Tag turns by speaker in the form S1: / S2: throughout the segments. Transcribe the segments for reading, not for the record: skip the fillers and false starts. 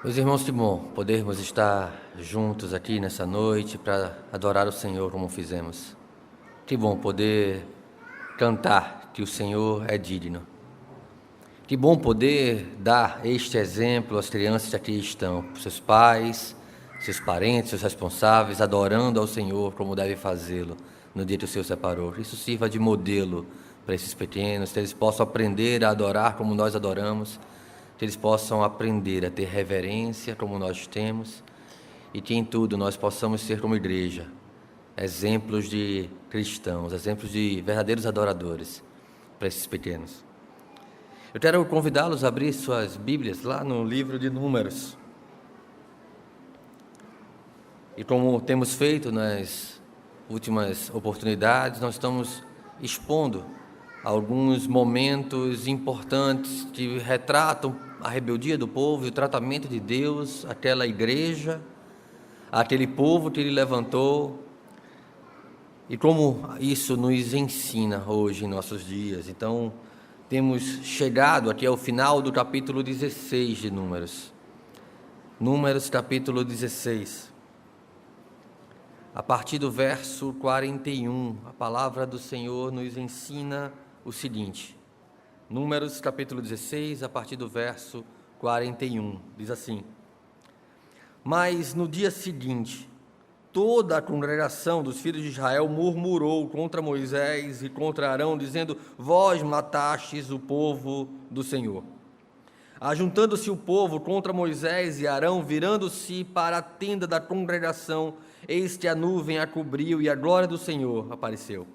S1: Meus irmãos, que bom podermos estar juntos aqui nessa noite para adorar o Senhor como fizemos. Que bom poder cantar que o Senhor é digno. Que bom poder dar este exemplo às crianças que aqui estão, seus pais, seus parentes, seus responsáveis, adorando ao Senhor como deve fazê-lo no dia que o Senhor separou. Isso sirva de modelo para esses pequenos, que eles possam aprender a adorar como nós adoramos, que eles possam aprender a ter reverência como nós temos e que em tudo nós possamos ser como igreja, exemplos de cristãos, exemplos de verdadeiros adoradores para esses pequenos. Eu quero convidá-los a abrir suas Bíblias lá no livro de Números. E como temos feito nas últimas oportunidades, nós estamos expondo alguns momentos importantes que retratam a rebeldia do povo e o tratamento de Deus àquela igreja, àquele povo que Ele levantou, e como isso nos ensina hoje em nossos dias. Então, temos chegado aqui ao final do capítulo 16 de Números. Números, capítulo 16. A partir do verso 41, a palavra do Senhor nos ensina o seguinte. Números, capítulo 16, a partir do verso 41, diz assim: Mas no dia seguinte, toda a congregação dos filhos de Israel murmurou contra Moisés e contra Arão, dizendo: Vós matastes o povo do Senhor. Ajuntando-se o povo contra Moisés e Arão, virando-se para a tenda da congregação, eis que a nuvem a cobriu e a glória do Senhor apareceu.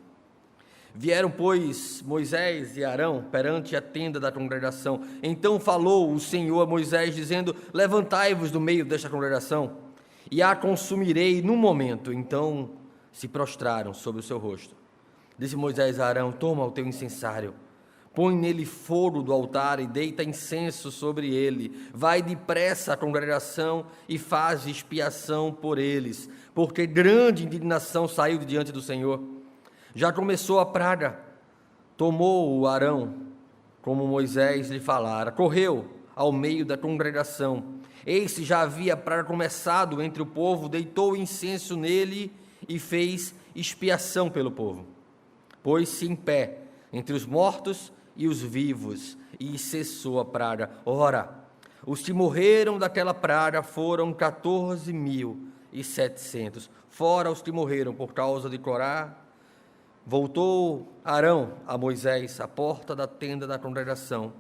S1: Vieram, pois, Moisés e Arão perante a tenda da congregação. Então falou o Senhor a Moisés, dizendo: Levantai-vos do meio desta congregação, e a consumirei num momento. Então se prostraram sobre o seu rosto. Disse Moisés a Arão: Toma o teu incensário, põe nele fogo do altar e deita incenso sobre ele. Vai depressa à congregação e faz expiação por eles, porque grande indignação saiu de diante do Senhor. Já começou a praga. Tomou o Arão, como Moisés lhe falara, correu ao meio da congregação. Eis que já havia praga começado entre o povo, deitou incenso nele e fez expiação pelo povo. Pôs-se em pé entre os mortos e os vivos, e cessou a praga. Ora, os que morreram daquela praga foram 14.700, fora os que morreram por causa de Corá. Voltou Arão a Moisés à porta da tenda da congregação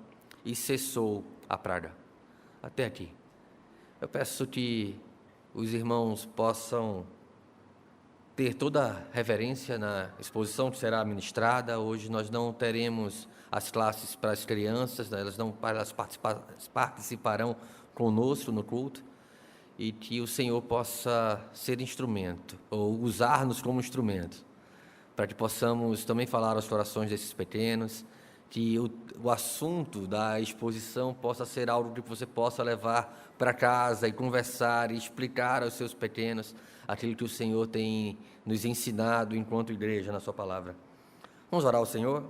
S1: e cessou a praga. Até aqui. Eu peço que os irmãos possam ter toda a reverência na exposição que será ministrada. Hoje nós não teremos as classes para as crianças, elas participarão conosco no culto, e que o Senhor possa ser instrumento, ou usar-nos como instrumento, para que possamos também falar aos corações desses pequenos, que o assunto da exposição possa ser algo que você possa levar para casa e conversar e explicar aos seus pequenos aquilo que o Senhor tem nos ensinado enquanto igreja na sua palavra. Vamos orar ao Senhor?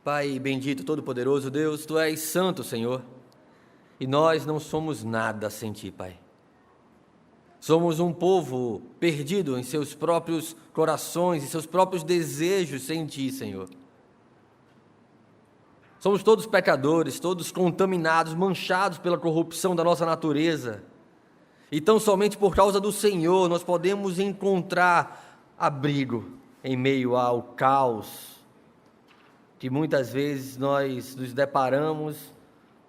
S1: Pai bendito, todo-poderoso Deus, Tu és santo, Senhor, e nós não somos nada sem Ti, Pai. Somos um povo perdido em seus próprios corações e seus próprios desejos sem Ti, Senhor. Somos todos pecadores, todos contaminados, manchados pela corrupção da nossa natureza. E tão somente por causa do Senhor nós podemos encontrar abrigo em meio ao caos que muitas vezes nós nos deparamos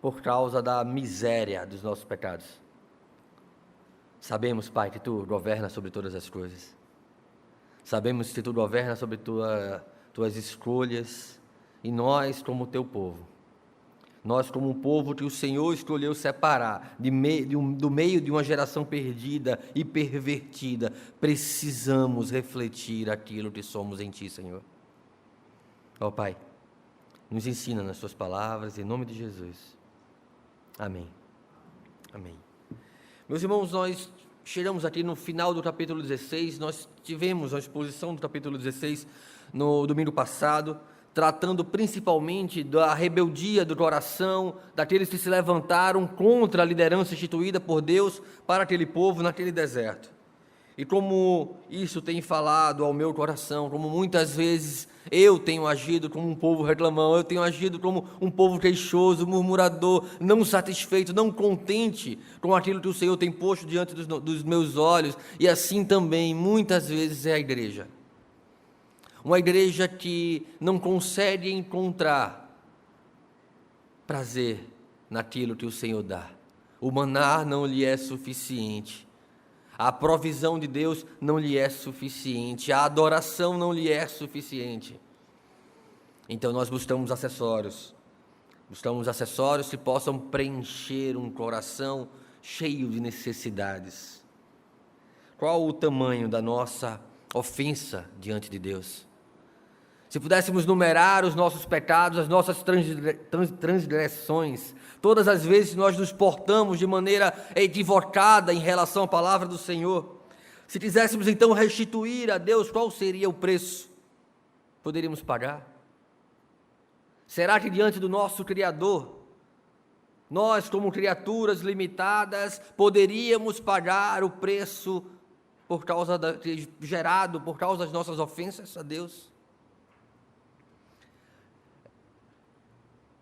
S1: por causa da miséria dos nossos pecados. Sabemos, Pai, que Tu governas sobre todas as coisas. Sabemos que Tu governas sobre Tuas escolhas. E nós, como Teu povo, nós como um povo que o Senhor escolheu separar do meio de uma geração perdida e pervertida, precisamos refletir aquilo que somos em Ti, Senhor. Ó Pai, nos ensina nas Tuas palavras, em nome de Jesus. Amém. Amém. Meus irmãos, nós chegamos aqui no final do capítulo 16, nós tivemos a exposição do capítulo 16 no domingo passado, tratando principalmente da rebeldia do coração, daqueles que se levantaram contra a liderança instituída por Deus para aquele povo naquele deserto. E como isso tem falado ao meu coração, como muitas vezes eu tenho agido como um povo reclamão, eu tenho agido como um povo queixoso, murmurador, não satisfeito, não contente com aquilo que o Senhor tem posto diante dos meus olhos, e assim também muitas vezes é a igreja. Uma igreja que não consegue encontrar prazer naquilo que o Senhor dá. O maná não lhe é suficiente. A provisão de Deus não lhe é suficiente. A adoração não lhe é suficiente. Então nós buscamos acessórios. Buscamos acessórios que possam preencher um coração cheio de necessidades. Qual o tamanho da nossa ofensa diante de Deus? Se pudéssemos numerar os nossos pecados, as nossas transgressões, todas as vezes que nós nos portamos de maneira equivocada em relação à palavra do Senhor, se quiséssemos então restituir a Deus, qual seria o preço? Poderíamos pagar? Será que diante do nosso Criador, nós como criaturas limitadas, poderíamos pagar o preço gerado por causa das nossas ofensas a Deus?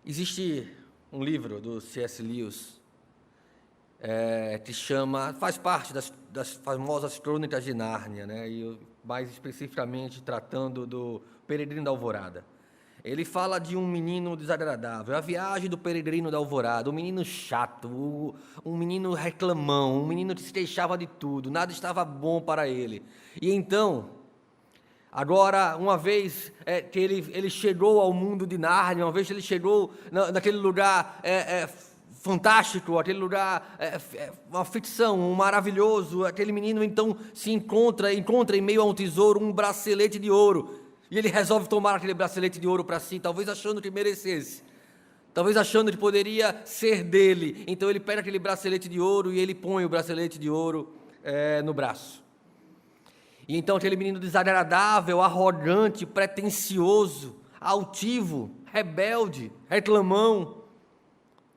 S1: Existe um livro do C.S. Lewis que faz parte das famosas Crônicas de Nárnia, né? E mais especificamente tratando do Peregrino da Alvorada. Ele fala de um menino desagradável, a viagem do Peregrino da Alvorada, um menino chato, um menino reclamão, um menino que se queixava de tudo, nada estava bom para ele. E então, agora, uma vez que ele chegou ao mundo de Nárnia, uma vez que ele chegou naquele lugar fantástico, aquele lugar, uma ficção, um maravilhoso, aquele menino então se encontra em meio a um tesouro um bracelete de ouro, e ele resolve tomar aquele bracelete de ouro para si, talvez achando que merecesse, talvez achando que poderia ser dele. Então ele pega aquele bracelete de ouro e ele põe o bracelete de ouro no braço. E então aquele menino desagradável, arrogante, pretensioso, altivo, rebelde, reclamão,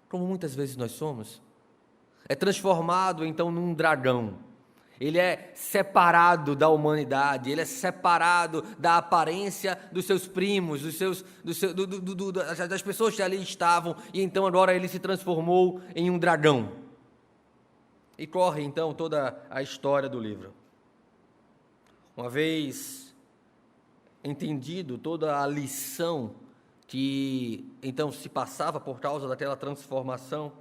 S1: como muitas vezes nós somos, é transformado então num dragão. Ele é separado da humanidade, ele é separado da aparência dos seus primos, das pessoas que ali estavam, e então agora ele se transformou em um dragão. E corre então toda a história do livro. Uma vez entendido toda a lição que então se passava por causa daquela transformação,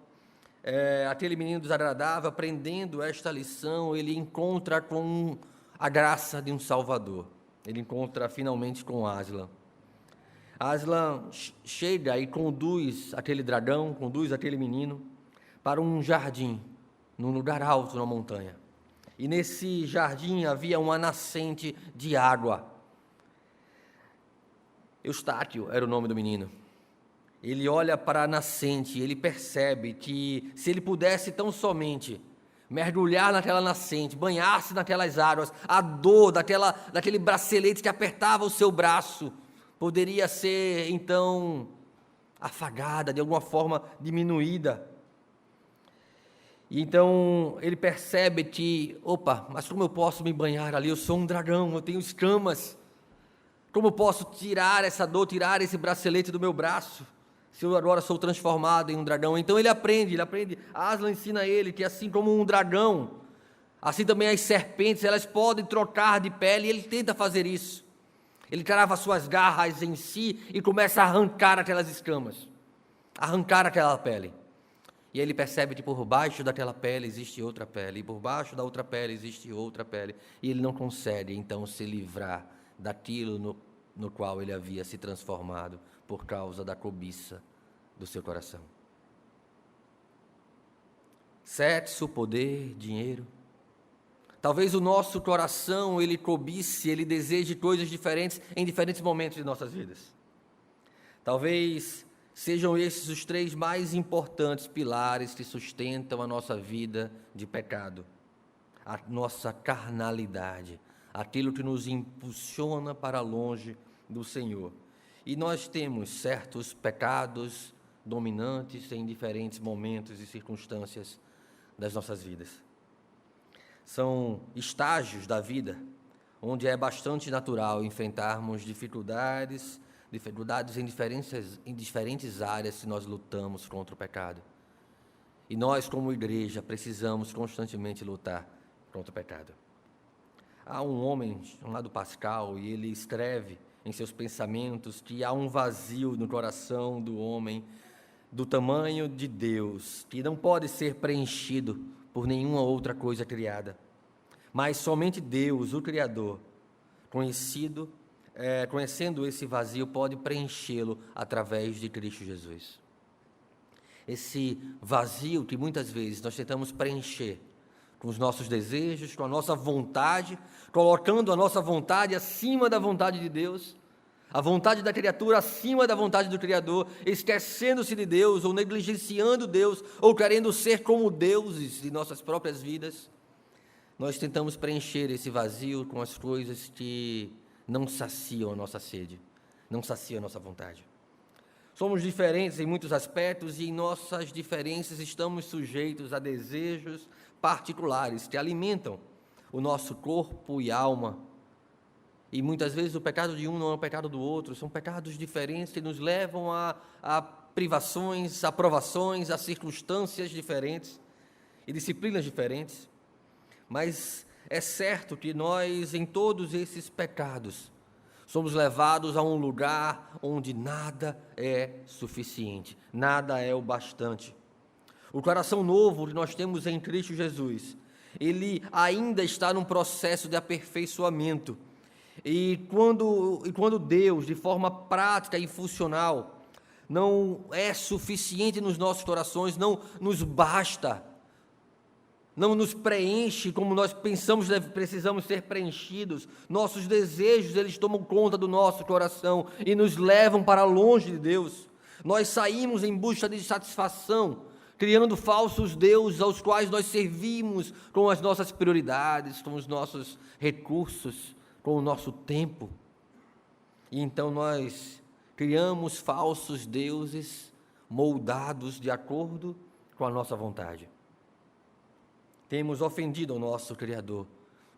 S1: aquele menino desagradável, aprendendo esta lição, ele encontra com a graça de um Salvador. Ele encontra finalmente com Aslan. Aslan chega e conduz aquele dragão, conduz aquele menino para um jardim, num lugar alto na montanha. E nesse jardim havia uma nascente de água. Eustáquio era o nome do menino. Ele olha para a nascente, ele percebe que se ele pudesse tão somente mergulhar naquela nascente, banhar-se naquelas águas, a dor daquele bracelete que apertava o seu braço poderia ser então afagada, de alguma forma diminuída. E então ele percebe que, mas como eu posso me banhar ali? Eu sou um dragão, eu tenho escamas. Como eu posso tirar essa dor, tirar esse bracelete do meu braço, se eu agora sou transformado em um dragão? Então ele aprende. Aslan ensina ele que assim como um dragão, assim também as serpentes, elas podem trocar de pele, e ele tenta fazer isso. Ele crava suas garras em si e começa a arrancar aquelas escamas, arrancar aquela pele. E ele percebe que por baixo daquela pele existe outra pele, e por baixo da outra pele existe outra pele, e ele não consegue então se livrar daquilo no qual ele havia se transformado por causa da cobiça do seu coração. Sexo, poder, dinheiro. Talvez o nosso coração, ele cobice, ele deseje coisas diferentes em diferentes momentos de nossas vidas. Talvez sejam esses os 3 mais importantes pilares que sustentam a nossa vida de pecado. A nossa carnalidade, aquilo que nos impulsiona para longe do Senhor. E nós temos certos pecados dominantes em diferentes momentos e circunstâncias das nossas vidas. São estágios da vida onde é bastante natural enfrentarmos dificuldades em diferentes áreas se nós lutamos contra o pecado. E nós, como igreja, precisamos constantemente lutar contra o pecado. Há um homem chamado Pascal, e ele escreve em seus pensamentos que há um vazio no coração do homem do tamanho de Deus, que não pode ser preenchido por nenhuma outra coisa criada. Mas somente Deus, o Criador, conhecendo esse vazio, pode preenchê-lo através de Cristo Jesus. Esse vazio que muitas vezes nós tentamos preencher com os nossos desejos, com a nossa vontade, colocando a nossa vontade acima da vontade de Deus, a vontade da criatura acima da vontade do Criador, esquecendo-se de Deus, ou negligenciando Deus, ou querendo ser como deuses de nossas próprias vidas. Nós tentamos preencher esse vazio com as coisas que não saciam a nossa sede, não saciam a nossa vontade. Somos diferentes em muitos aspectos e em nossas diferenças estamos sujeitos a desejos particulares que alimentam o nosso corpo e alma. E muitas vezes o pecado de um não é o pecado do outro, são pecados diferentes que nos levam a privações, a provações, a circunstâncias diferentes e disciplinas diferentes. Mas é certo que nós, em todos esses pecados, somos levados a um lugar onde nada é suficiente, nada é o bastante. O coração novo que nós temos em Cristo Jesus, ele ainda está num processo de aperfeiçoamento. E quando Deus, de forma prática e funcional, não é suficiente nos nossos corações, não nos basta, não nos preenche como nós pensamos que precisamos ser preenchidos, nossos desejos, eles tomam conta do nosso coração e nos levam para longe de Deus. Nós saímos em busca de satisfação, criando falsos deuses aos quais nós servimos com as nossas prioridades, com os nossos recursos, com o nosso tempo. E então nós criamos falsos deuses moldados de acordo com a nossa vontade. Temos ofendido o nosso Criador,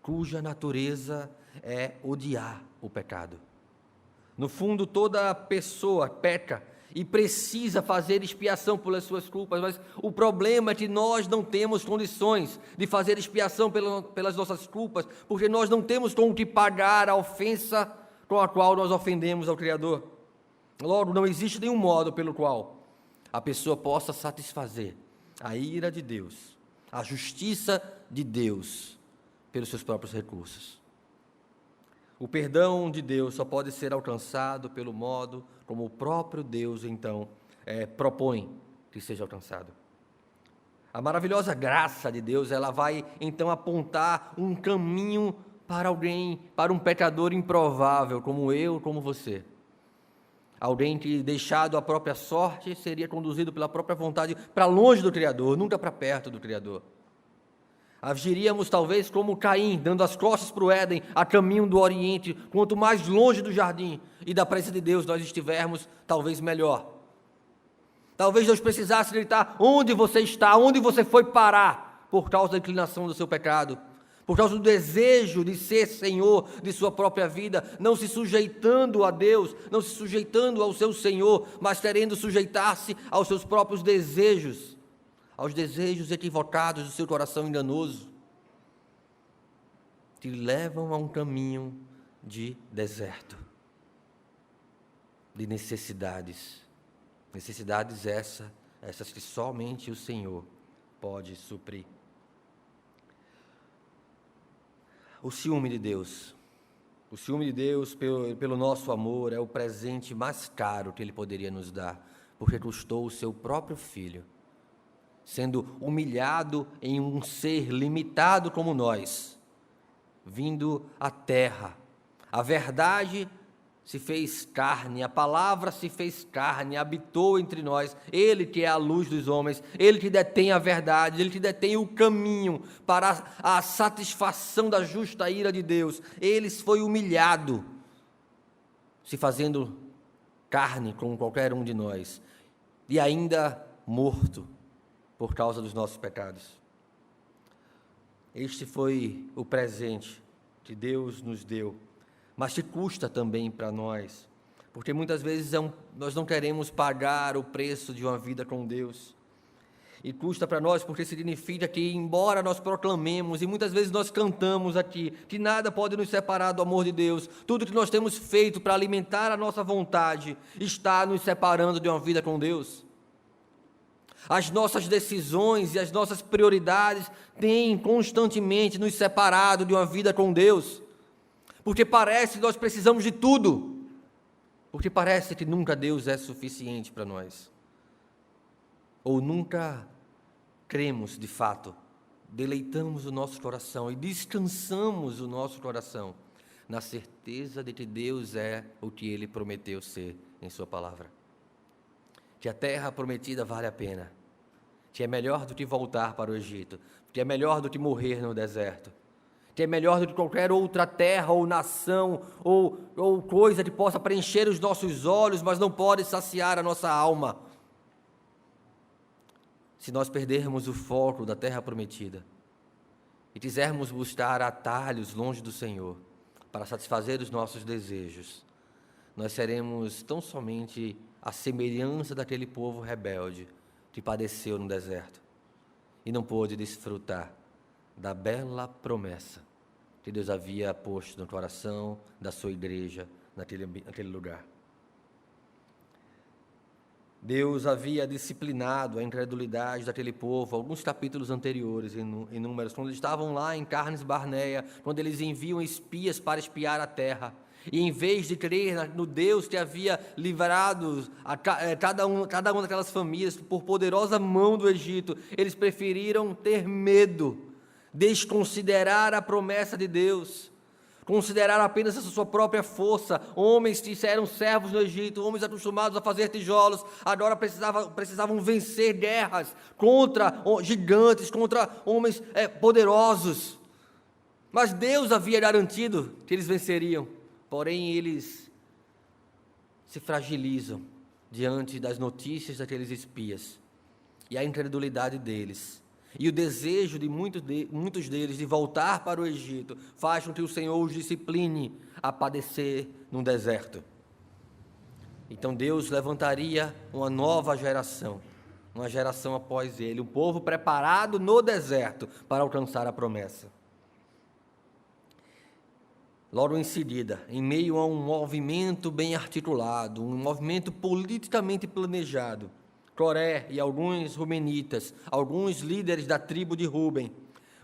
S1: cuja natureza é odiar o pecado. No fundo, toda pessoa peca e precisa fazer expiação pelas suas culpas, mas o problema é que nós não temos condições de fazer expiação pelas nossas culpas, porque nós não temos com o que pagar a ofensa com a qual nós ofendemos ao Criador. Logo, não existe nenhum modo pelo qual a pessoa possa satisfazer a ira de Deus, a justiça de Deus, pelos seus próprios recursos. O perdão de Deus só pode ser alcançado pelo modo como o próprio Deus, então, propõe que seja alcançado. A maravilhosa graça de Deus, ela vai, então, apontar um caminho para alguém, para um pecador improvável, como eu, como você. Alguém que, deixado à própria sorte, seria conduzido pela própria vontade para longe do Criador, nunca para perto do Criador. Agiríamos talvez como Caim, dando as costas para o Éden, a caminho do Oriente. Quanto mais longe do jardim e da presença de Deus nós estivermos, talvez melhor. Talvez Deus precisasse gritar: onde você está, onde você foi parar, por causa da inclinação do seu pecado, por causa do desejo de ser Senhor de sua própria vida, não se sujeitando a Deus, não se sujeitando ao seu Senhor, mas querendo sujeitar-se aos seus próprios desejos, aos desejos equivocados do seu coração enganoso, que levam a um caminho de deserto, de necessidades essas que somente o Senhor pode suprir. O ciúme de Deus pelo nosso amor é o presente mais caro que Ele poderia nos dar, porque custou o seu próprio Filho, sendo humilhado em um ser limitado como nós, vindo à terra. A verdade se fez carne, a palavra se fez carne, habitou entre nós. Ele que é a luz dos homens, Ele que detém a verdade, Ele que detém o caminho para a satisfação da justa ira de Deus. Ele foi humilhado, se fazendo carne como qualquer um de nós, e ainda morto por causa dos nossos pecados. Este foi o presente que Deus nos deu, mas que custa também para nós, porque muitas vezes nós não queremos pagar o preço de uma vida com Deus. E custa para nós porque significa que, embora nós proclamemos, e muitas vezes nós cantamos aqui, que nada pode nos separar do amor de Deus, tudo que nós temos feito para alimentar a nossa vontade está nos separando de uma vida com Deus. As nossas decisões e as nossas prioridades têm constantemente nos separado de uma vida com Deus, porque parece que nós precisamos de tudo, porque parece que nunca Deus é suficiente para nós, ou nunca cremos de fato, deleitamos o nosso coração e descansamos o nosso coração na certeza de que Deus é o que Ele prometeu ser em sua palavra, que a terra prometida vale a pena, que é melhor do que voltar para o Egito, que é melhor do que morrer no deserto, que é melhor do que qualquer outra terra ou nação ou coisa que possa preencher os nossos olhos, mas não pode saciar a nossa alma. Se nós perdermos o foco da terra prometida e quisermos buscar atalhos longe do Senhor para satisfazer os nossos desejos, nós seremos tão somente a semelhança daquele povo rebelde que padeceu no deserto e não pôde desfrutar da bela promessa que Deus havia posto no coração da sua igreja naquele lugar. Deus havia disciplinado a incredulidade daquele povo, alguns capítulos anteriores em Números, quando eles estavam lá em Carnes Barneia, quando eles enviam espias para espiar a terra, e em vez de crer no Deus que havia livrado cada uma daquelas famílias por poderosa mão do Egito, eles preferiram ter medo, desconsiderar a promessa de Deus, considerar apenas a sua própria força. Homens que eram servos no Egito, homens acostumados a fazer tijolos, agora precisavam vencer guerras contra gigantes, contra homens poderosos. Mas Deus havia garantido que eles venceriam, porém eles se fragilizam diante das notícias daqueles espias, e a incredulidade deles e o desejo de muitos deles de voltar para o Egito faz com que o Senhor os discipline a padecer no deserto. Então Deus levantaria uma nova geração, uma geração após ele, um povo preparado no deserto para alcançar a promessa. Logo em seguida, em meio a um movimento bem articulado, um movimento politicamente planejado, Coré e alguns rumenitas, alguns líderes da tribo de Ruben,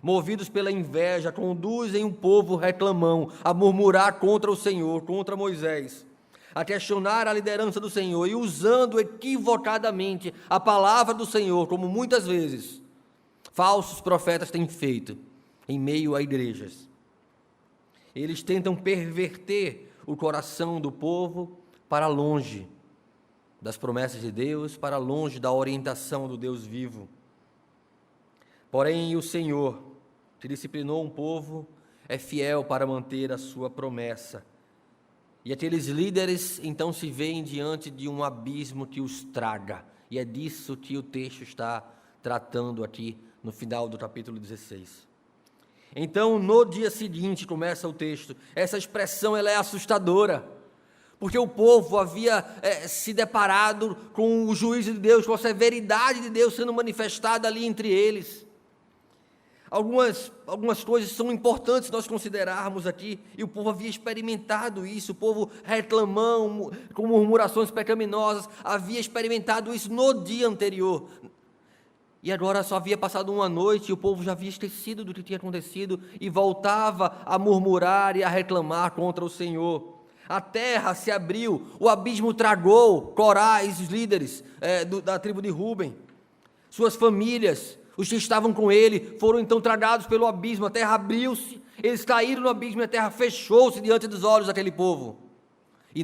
S1: movidos pela inveja, conduzem um povo reclamão a murmurar contra o Senhor, contra Moisés, a questionar a liderança do Senhor e usando equivocadamente a palavra do Senhor, como muitas vezes falsos profetas têm feito em meio a igrejas. Eles tentam perverter o coração do povo para longe das promessas de Deus, para longe da orientação do Deus vivo. Porém, o Senhor, que disciplinou um povo, é fiel para manter a sua promessa. E aqueles líderes, então, se veem diante de um abismo que os traga. E é disso que o texto está tratando aqui, no final do capítulo 16. Então, no dia seguinte, começa o texto, essa expressão ela é assustadora, porque o povo havia se deparado com o juízo de Deus, com a severidade de Deus sendo manifestada ali entre eles. Algumas coisas são importantes nós considerarmos aqui, e o povo havia experimentado isso, o povo reclamão, com murmurações pecaminosas, havia experimentado isso no dia anterior. E agora só havia passado uma noite e o povo já havia esquecido do que tinha acontecido e voltava a murmurar e a reclamar contra o Senhor. A terra se abriu, o abismo tragou Corá e os líderes da tribo de Ruben. Suas famílias, os que estavam com ele, foram então tragados pelo abismo. A terra abriu-se, eles caíram no abismo e a terra fechou-se diante dos olhos daquele povo. E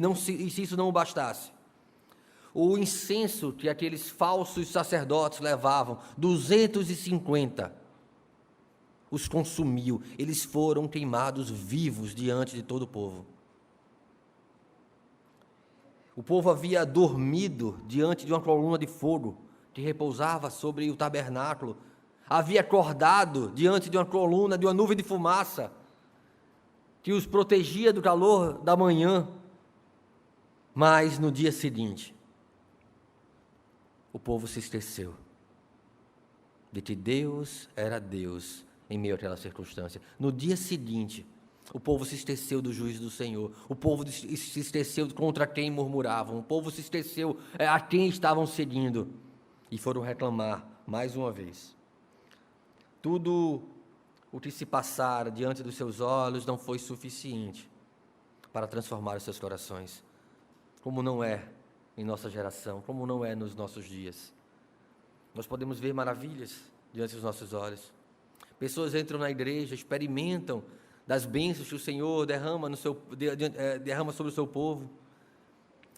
S1: se isso não o bastasse, o incenso que aqueles falsos sacerdotes levavam, 250, os consumiu. Eles foram queimados vivos diante de todo o povo. O povo havia dormido diante de uma coluna de fogo que repousava sobre o tabernáculo. Havia acordado diante de uma coluna, de uma nuvem de fumaça, que os protegia do calor da manhã. Mas no dia seguinte, o povo se esqueceu de que Deus era Deus em meio àquela circunstância. No dia seguinte, o povo se esqueceu do juízo do Senhor. O povo se esqueceu contra quem murmuravam. O povo se esqueceu a quem estavam seguindo. E foram reclamar mais uma vez. Tudo o que se passara diante dos seus olhos não foi suficiente para transformar os seus corações. Como não é em nossa geração, como não é nos nossos dias. Nós podemos ver maravilhas diante dos nossos olhos. Pessoas entram na igreja, experimentam das bênçãos que o Senhor derrama sobre o seu povo,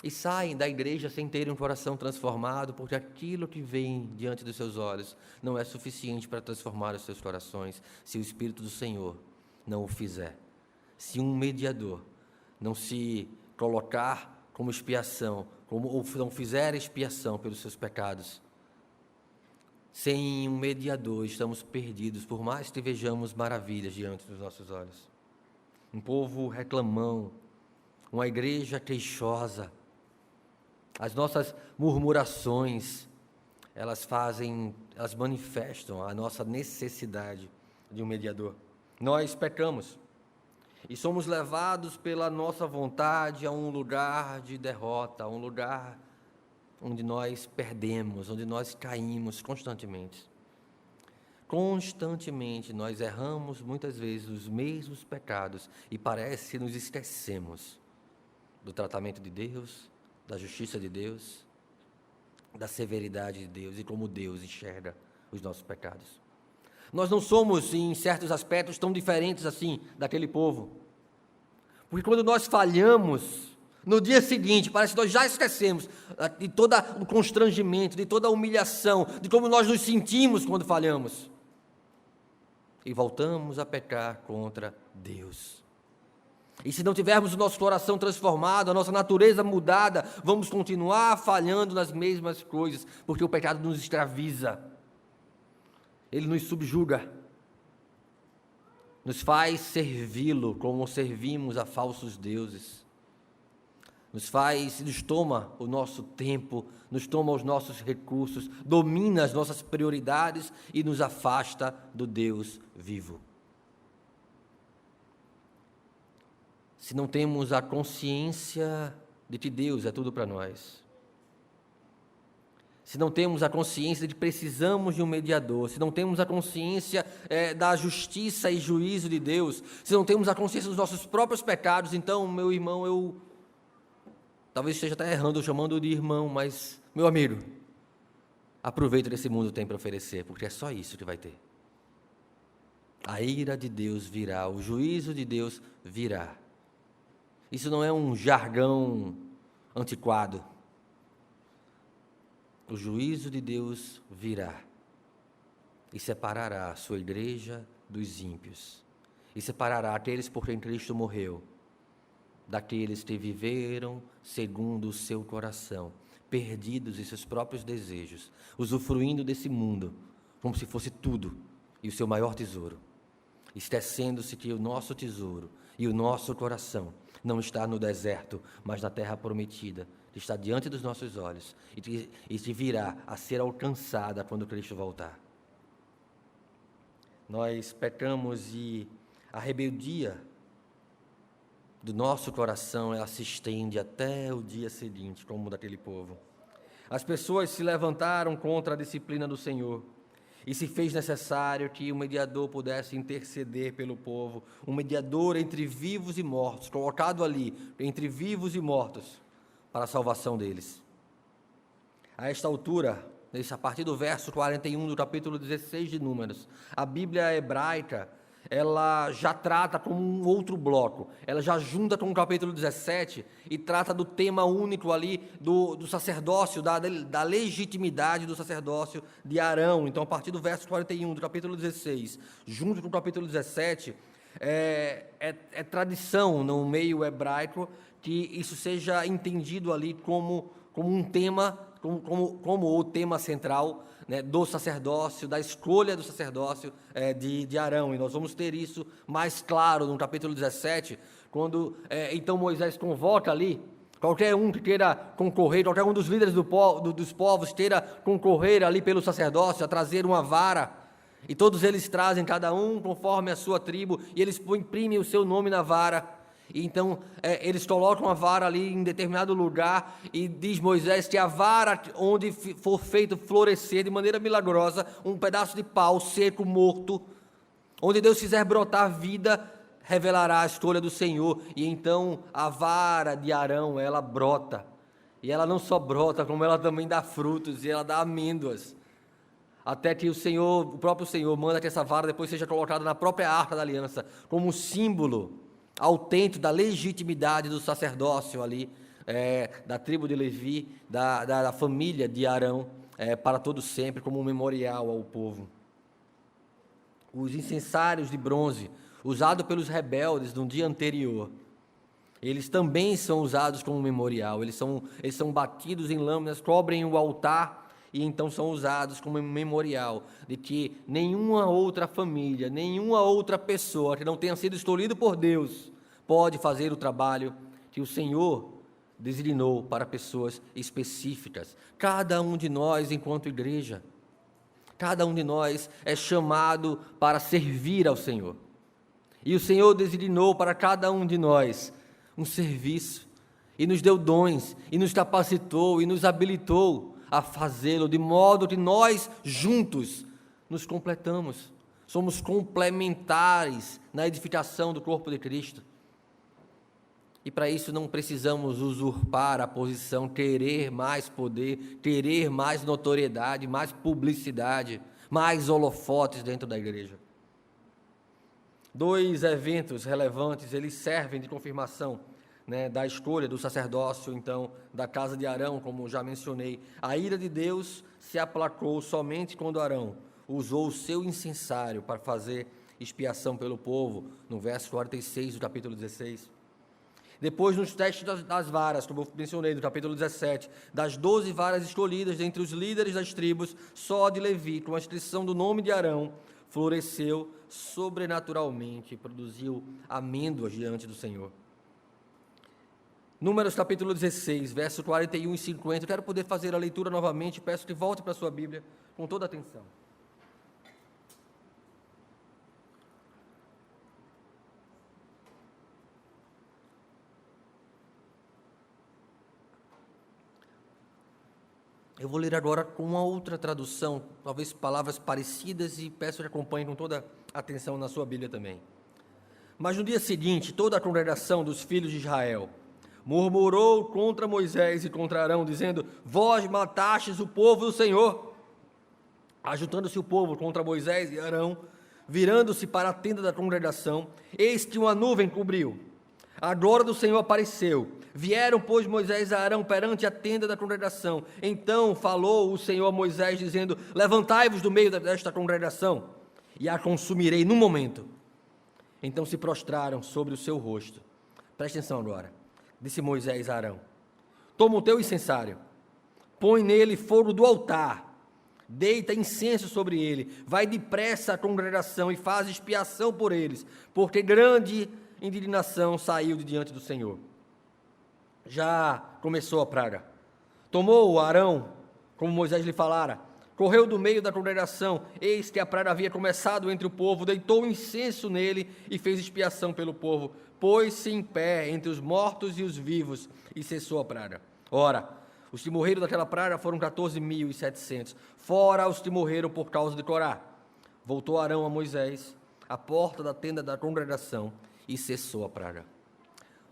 S1: e saem da igreja sem terem um coração transformado, porque aquilo que vem diante dos seus olhos não é suficiente para transformar os seus corações, se o Espírito do Senhor não o fizer. Se um mediador não se colocar como expiação, ou não fizer expiação pelos seus pecados, sem um mediador, estamos perdidos, por mais que vejamos maravilhas diante dos nossos olhos. Um povo reclamão, uma igreja queixosa. As nossas murmurações, elas manifestam a nossa necessidade de um mediador. Nós pecamos e somos levados pela nossa vontade a um lugar de derrota, a um lugar onde nós perdemos, onde nós caímos constantemente. Constantemente nós erramos muitas vezes os mesmos pecados e parece que nos esquecemos do tratamento de Deus, da justiça de Deus, da severidade de Deus e como Deus enxerga os nossos pecados. Nós não somos, em certos aspectos, tão diferentes assim daquele povo. Porque quando nós falhamos, no dia seguinte, parece que nós já esquecemos de todo o constrangimento, de toda a humilhação, de como nós nos sentimos quando falhamos. E voltamos a pecar contra Deus. E se não tivermos o nosso coração transformado, a nossa natureza mudada, vamos continuar falhando nas mesmas coisas, porque o pecado nos escraviza. Ele nos subjuga. Nos faz servi-lo como servimos a falsos deuses. Nos toma o nosso tempo, nos toma os nossos recursos, domina as nossas prioridades e nos afasta do Deus vivo. Se não temos a consciência de que Deus é tudo para nós, se não temos a consciência de que precisamos de um mediador, se não temos a consciência da justiça e juízo de Deus, se não temos a consciência dos nossos próprios pecados, então, meu irmão, eu talvez esteja até errando, chamando de irmão, mas, meu amigo, aproveita o que esse mundo tem para oferecer, porque é só isso que vai ter. A ira de Deus virá, o juízo de Deus virá. Isso não é um jargão antiquado. O juízo de Deus virá e separará a sua igreja dos ímpios, e separará aqueles por quem Cristo morreu, daqueles que viveram segundo o seu coração, perdidos em seus próprios desejos, usufruindo desse mundo como se fosse tudo e o seu maior tesouro, esquecendo-se que o nosso tesouro e o nosso coração não está no deserto, mas na terra prometida, que está diante dos nossos olhos e que virá a ser alcançada quando Cristo voltar. Nós pecamos e a rebeldia do nosso coração, ela se estende até o dia seguinte, como daquele povo. As pessoas se levantaram contra a disciplina do Senhor e se fez necessário que o mediador pudesse interceder pelo povo, um mediador entre vivos e mortos, colocado ali, entre vivos e mortos, para a salvação deles. A esta altura, a partir do verso 41 do capítulo 16 de Números, a Bíblia hebraica, ela já trata como um outro bloco, ela já junta com o capítulo 17 e trata do tema único ali do sacerdócio, da legitimidade do sacerdócio de Arão. Então, a partir do verso 41 do capítulo 16, junto com o capítulo 17, é tradição no meio hebraico que isso seja entendido ali como um tema, como o tema central, né, do sacerdócio, da escolha do sacerdócio de Arão. E nós vamos ter isso mais claro no capítulo 17, quando então Moisés convoca ali qualquer um que queira concorrer, qualquer um dos líderes dos povos queira concorrer ali pelo sacerdócio, a trazer uma vara, e todos eles trazem, cada um conforme a sua tribo, e eles imprimem o seu nome na vara. E então eles colocam a vara ali em determinado lugar, e diz Moisés que a vara onde for feito florescer de maneira milagrosa, um pedaço de pau seco, morto, onde Deus fizer brotar vida, revelará a escolha do Senhor. E então a vara de Arão, ela brota, e ela não só brota, como ela também dá frutos, e ela dá amêndoas, até que o próprio Senhor manda que essa vara depois seja colocada na própria arca da aliança, como um símbolo autêntico da legitimidade do sacerdócio ali, da tribo de Levi, da família de Arão, para todo sempre, como um memorial ao povo. Os incensários de bronze, usados pelos rebeldes no dia anterior, eles também são usados como memorial, eles são batidos em lâminas, cobrem o altar, e então são usados como memorial de que nenhuma outra família, nenhuma outra pessoa que não tenha sido escolhido por Deus pode fazer o trabalho que o Senhor designou para pessoas específicas. Cada um de nós, enquanto igreja, cada um de nós é chamado para servir ao Senhor. E o Senhor designou para cada um de nós um serviço, e nos deu dons, e nos capacitou, e nos habilitou a fazê-lo, de modo que nós juntos nos completamos, somos complementares na edificação do corpo de Cristo. E para isso não precisamos usurpar a posição, querer mais poder, querer mais notoriedade, mais publicidade, mais holofotes dentro da igreja. 2 eventos relevantes, eles servem de confirmação, né, da escolha do sacerdócio, então, da casa de Arão, como já mencionei. A ira de Deus se aplacou somente quando Arão usou o seu incensário para fazer expiação pelo povo, no verso 46 do capítulo 16. Depois, nos testes das varas, como eu mencionei, no capítulo 17, das 12 varas escolhidas dentre os líderes das tribos, só de Levi, com a inscrição do nome de Arão, floresceu sobrenaturalmente e produziu amêndoas diante do Senhor. Números capítulo 16, versos 41 e 50. Eu quero poder fazer a leitura novamente, peço que volte para a sua Bíblia com toda a atenção. Eu vou ler agora com uma outra tradução, talvez palavras parecidas, e peço que acompanhe com toda a atenção na sua Bíblia também. Mas no dia seguinte, toda a congregação dos filhos de Israel murmurou contra Moisés e contra Arão, dizendo: vós matastes o povo do Senhor. Ajuntando-se o povo contra Moisés e Arão, virando-se para a tenda da congregação, eis que uma nuvem cobriu. A glória do Senhor apareceu. Vieram, pois, Moisés e Arão perante a tenda da congregação. Então falou o Senhor a Moisés, dizendo: levantai-vos do meio desta congregação, e a consumirei num momento. Então se prostraram sobre o seu rosto. Preste atenção agora. Disse Moisés a Arão: toma o teu incensário, põe nele fogo do altar, deita incenso sobre ele, vai depressa à congregação e faz expiação por eles, porque grande indignação saiu de diante do Senhor. Já começou a praga. Tomou Arão, como Moisés lhe falara, correu do meio da congregação, eis que a praga havia começado entre o povo, deitou incenso nele e fez expiação pelo povo, pôs-se em pé entre os mortos e os vivos, e cessou a praga. Ora, os que morreram daquela praga foram 14.700, fora os que morreram por causa de Corá. Voltou Arão a Moisés, à porta da tenda da congregação, e cessou a praga.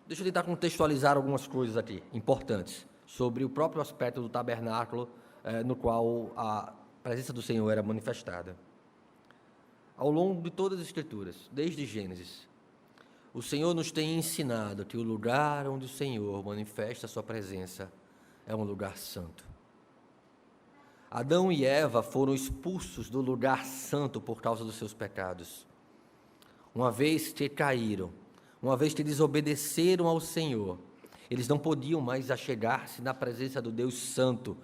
S1: Deixa eu tentar contextualizar algumas coisas aqui, importantes, sobre o próprio aspecto do tabernáculo, no qual a presença do Senhor era manifestada. Ao longo de todas as Escrituras, desde Gênesis, o Senhor nos tem ensinado que o lugar onde o Senhor manifesta a sua presença é um lugar santo. Adão e Eva foram expulsos do lugar santo por causa dos seus pecados. Uma vez que caíram, uma vez que desobedeceram ao Senhor, Eles não podiam mais achegar-se na presença do Deus Santo,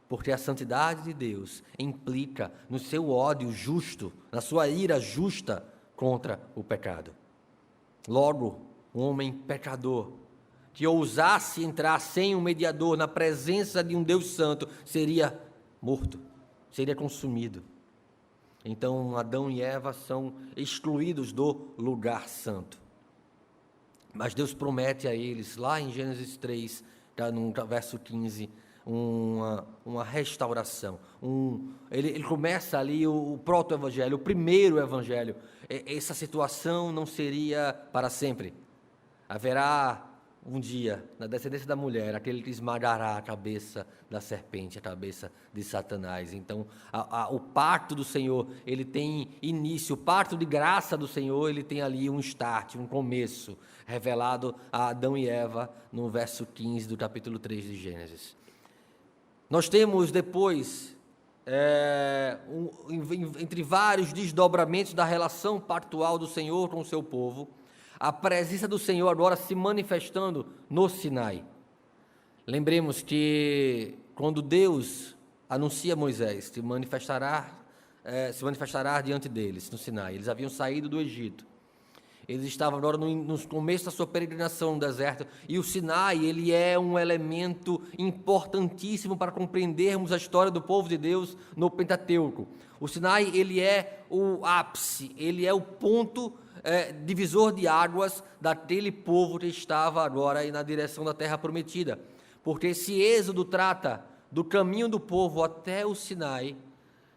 S1: porque a santidade de Deus implica no seu ódio justo, na sua ira justa contra o pecado. Logo, um homem pecador que ousasse entrar sem um mediador na presença de um Deus Santo seria morto, seria consumido. Então, Adão e Eva são excluídos do lugar santo. Mas Deus promete a eles, lá em Gênesis 3, no verso 15, uma restauração. Ele começa ali o proto-evangelho, o primeiro evangelho. Essa situação não seria para sempre. Haverá um dia, na descendência da mulher, aquele que esmagará a cabeça da serpente, a cabeça de Satanás. Então, o pacto do Senhor, ele tem início, o pacto de graça do Senhor, ele tem ali um start, um começo, revelado a Adão e Eva, no verso 15 do capítulo 3 de Gênesis. Nós temos depois, entre vários desdobramentos da relação pactual do Senhor com o seu povo, a presença do Senhor agora se manifestando no Sinai. Lembremos que quando Deus anuncia a Moisés, se manifestará diante deles no Sinai. Eles haviam saído do Egito. Eles estavam agora no começo da sua peregrinação no deserto, e o Sinai, ele é um elemento importantíssimo para compreendermos a história do povo de Deus no Pentateuco. O Sinai, ele é o ápice, ele é o ponto divisor de águas daquele povo que estava agora aí na direção da terra prometida. Porque esse êxodo trata do caminho do povo até o Sinai.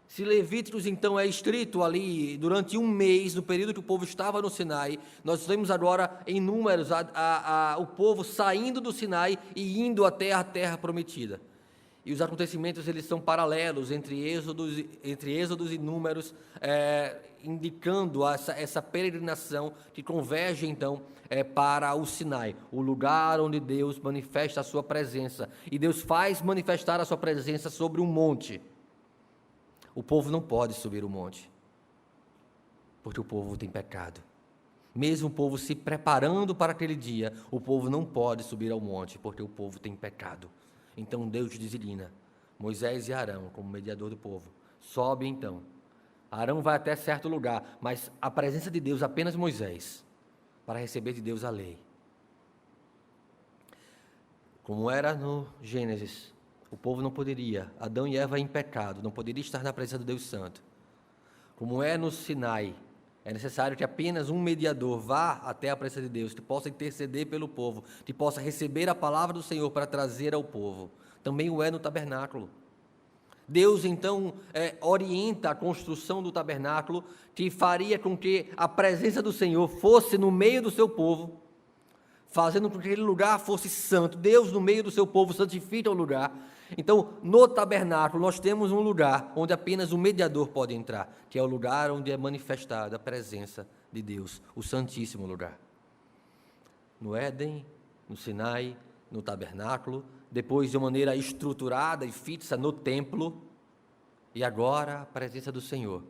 S1: Se Levíticos, então, é escrito ali durante um mês, no período que o povo estava no Sinai, nós vemos agora em Números o povo saindo do Sinai e indo até a terra prometida. E os acontecimentos, eles são paralelos entre Êxodos e Números, indicando essa peregrinação que converge, então, para o Sinai, o lugar onde Deus manifesta a sua presença. E Deus faz manifestar a sua presença sobre um monte. O povo não pode subir o monte, porque o povo tem pecado. Mesmo o povo se preparando para aquele dia, o povo não pode subir ao monte, porque o povo tem pecado. Então Deus designa Moisés e Arão como mediador do povo. Sobe então. Arão vai até certo lugar, mas a presença de Deus, apenas Moisés, para receber de Deus a lei. Como era no Gênesis, o povo não poderia, Adão e Eva em pecado, não poderia estar na presença do Deus Santo. Como é no Sinai, é necessário que apenas um mediador vá até a presença de Deus, que possa interceder pelo povo, que possa receber a palavra do Senhor para trazer ao povo. Também o é no tabernáculo. Deus, então, orienta a construção do tabernáculo, que faria com que a presença do Senhor fosse no meio do seu povo, fazendo com que aquele lugar fosse santo. Deus, no meio do seu povo, santifica o lugar. Então, no tabernáculo, nós temos um lugar onde apenas o mediador pode entrar, que é o lugar onde é manifestada a presença de Deus, o santíssimo lugar. No Éden, no Sinai, no tabernáculo, depois de maneira estruturada e fixa no templo, e agora a presença do Senhor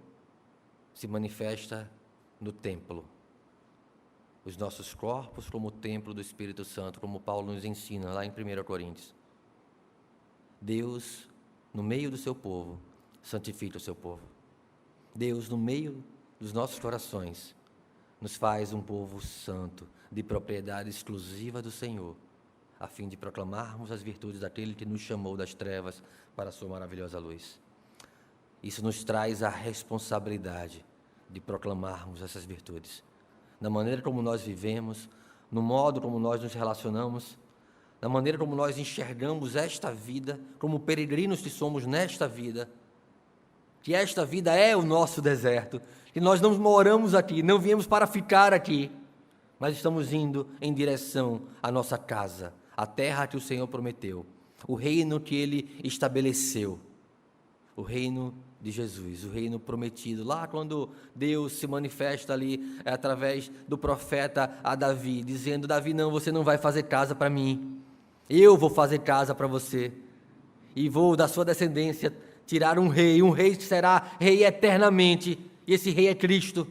S1: se manifesta no templo. Os nossos corpos como o templo do Espírito Santo, como Paulo nos ensina lá em 1 Coríntios. Deus, no meio do seu povo, santifica o seu povo. Deus, no meio dos nossos corações, nos faz um povo santo, de propriedade exclusiva do Senhor, a fim de proclamarmos as virtudes daquele que nos chamou das trevas para a sua maravilhosa luz. Isso nos traz a responsabilidade de proclamarmos essas virtudes, na maneira como nós vivemos, no modo como nós nos relacionamos, na maneira como nós enxergamos esta vida, como peregrinos que somos nesta vida, que esta vida é o nosso deserto, que nós não moramos aqui, não viemos para ficar aqui, mas estamos indo em direção à nossa casa, a terra que o Senhor prometeu, o reino que Ele estabeleceu, o reino de Jesus, o reino prometido, lá quando Deus se manifesta ali através do profeta a Davi, dizendo: Davi, não, você não vai fazer casa para mim, eu vou fazer casa para você, e vou da sua descendência tirar um rei que será rei eternamente, e esse rei é Cristo,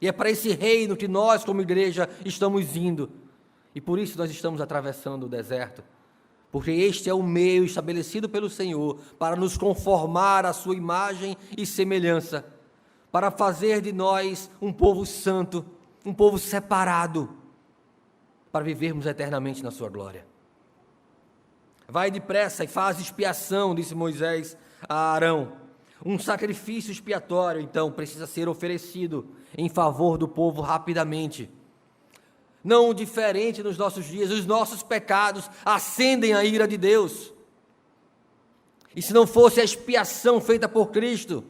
S1: e é para esse reino que nós como igreja estamos indo. E por isso nós estamos atravessando o deserto, porque este é o meio estabelecido pelo Senhor para nos conformar à sua imagem e semelhança, para fazer de nós um povo santo, um povo separado, para vivermos eternamente na sua glória. Vai depressa e faz expiação, disse Moisés a Arão. Um sacrifício expiatório, então, precisa ser oferecido em favor do povo rapidamente. Não diferente nos nossos dias, os nossos pecados acendem a ira de Deus. E se não fosse a expiação feita por Cristo,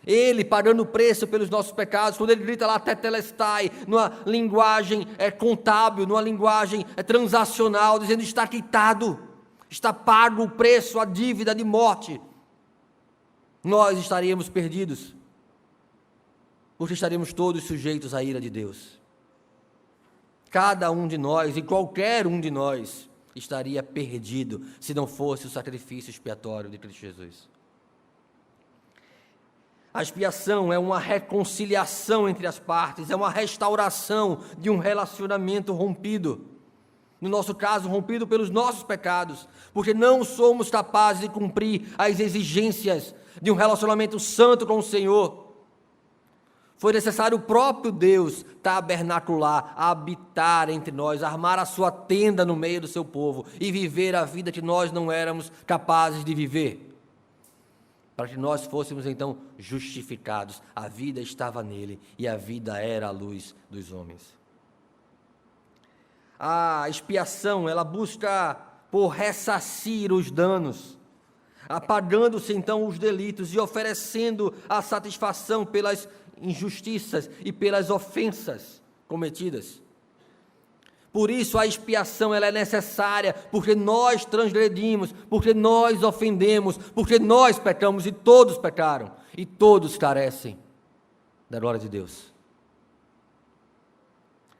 S1: Ele pagando o preço pelos nossos pecados, quando Ele grita lá tetelestai, numa linguagem contábil, numa linguagem transacional, dizendo está quitado, está pago o preço, a dívida de morte, nós estaríamos perdidos, porque estaríamos todos sujeitos à ira de Deus. Cada um de nós e qualquer um de nós estaria perdido se não fosse o sacrifício expiatório de Cristo Jesus. A expiação é uma reconciliação entre as partes, é uma restauração de um relacionamento rompido. No nosso caso, rompido pelos nossos pecados, porque não somos capazes de cumprir as exigências de um relacionamento santo com o Senhor. Foi necessário o próprio Deus tabernacular, habitar entre nós, armar a sua tenda no meio do seu povo e viver a vida que nós não éramos capazes de viver. Para que nós fôssemos então justificados. A vida estava nele e a vida era a luz dos homens. A expiação, ela busca por ressarcir os danos, apagando-se então os delitos e oferecendo a satisfação pelas injustiças e pelas ofensas cometidas. Por isso a expiação ela é necessária, porque nós transgredimos, porque nós ofendemos, porque nós pecamos e todos pecaram, e todos carecem da glória de Deus.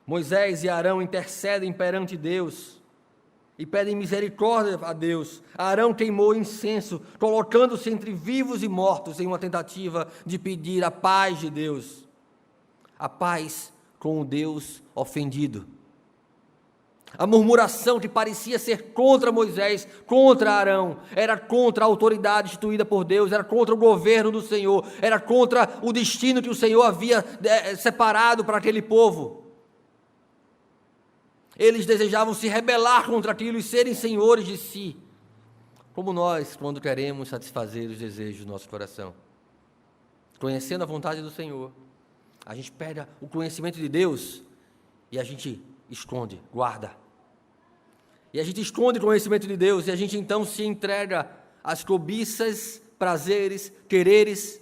S1: Moisés e Arão intercedem perante Deus e pedem misericórdia a Deus. Arão queimou incenso, colocando-se entre vivos e mortos em uma tentativa de pedir a paz de Deus, a paz com o Deus ofendido. A murmuração que parecia ser contra Moisés, contra Arão, era contra a autoridade instituída por Deus, era contra o governo do Senhor, era contra o destino que o Senhor havia separado para aquele povo. Eles desejavam se rebelar contra aquilo e serem senhores de si, como nós, quando queremos satisfazer os desejos do nosso coração. Conhecendo a vontade do Senhor, a gente pega o conhecimento de Deus e a gente esconde, guarda. E a gente esconde o conhecimento de Deus e a gente então se entrega às cobiças, prazeres, quereres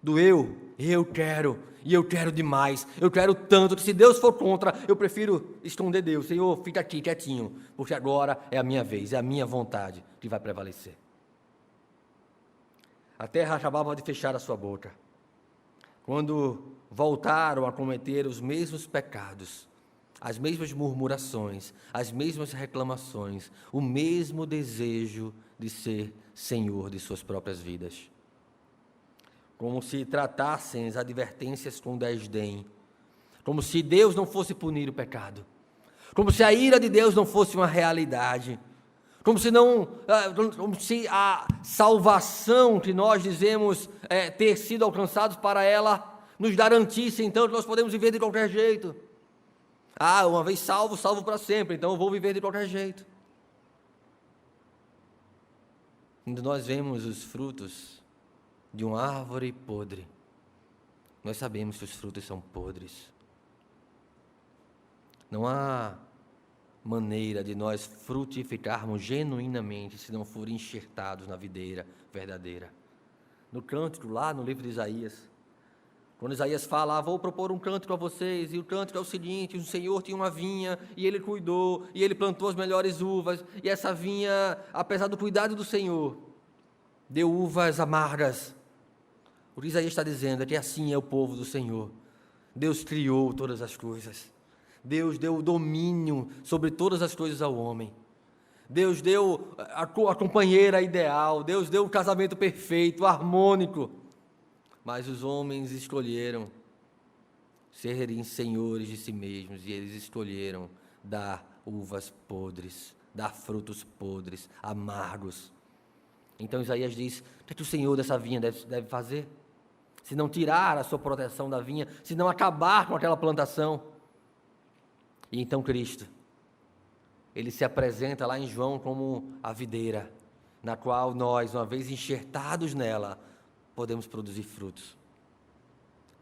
S1: do eu. Eu quero, e eu quero demais, eu quero tanto que se Deus for contra, eu prefiro esconder Deus. Senhor, fica aqui quietinho, porque agora é a minha vez, é a minha vontade que vai prevalecer. A terra acabava de fechar a sua boca. Quando voltaram a cometer os mesmos pecados, as mesmas murmurações, as mesmas reclamações, o mesmo desejo de ser senhor de suas próprias vidas. Como se tratassem as advertências com desdém, como se Deus não fosse punir o pecado, como se a ira de Deus não fosse uma realidade, como se a salvação que nós dizemos ter sido alcançados para ela, nos garantisse então que nós podemos viver de qualquer jeito. Uma vez salvo, salvo para sempre, então eu vou viver de qualquer jeito. Quando nós vemos os frutos de uma árvore podre, nós sabemos que os frutos são podres. Não há maneira de nós frutificarmos genuinamente se não forem enxertados na videira verdadeira. No cântico, lá no livro de Isaías, quando Isaías fala, vou propor um cântico a vocês, e o cântico é o seguinte: o Senhor tinha uma vinha, e Ele cuidou, e Ele plantou as melhores uvas, e essa vinha, apesar do cuidado do Senhor, deu uvas amargas. O que Isaías está dizendo é que assim é o povo do Senhor. Deus criou todas as coisas. Deus deu o domínio sobre todas as coisas ao homem. Deus deu a companheira ideal. Deus deu o casamento perfeito, harmônico. Mas os homens escolheram serem senhores de si mesmos, e eles escolheram dar uvas podres, dar frutos podres, amargos. Então Isaías diz: o que o Senhor dessa vinha deve fazer? Se não tirar a sua proteção da vinha, se não acabar com aquela plantação. E então Cristo, ele se apresenta lá em João como a videira, na qual nós, uma vez enxertados nela, podemos produzir frutos.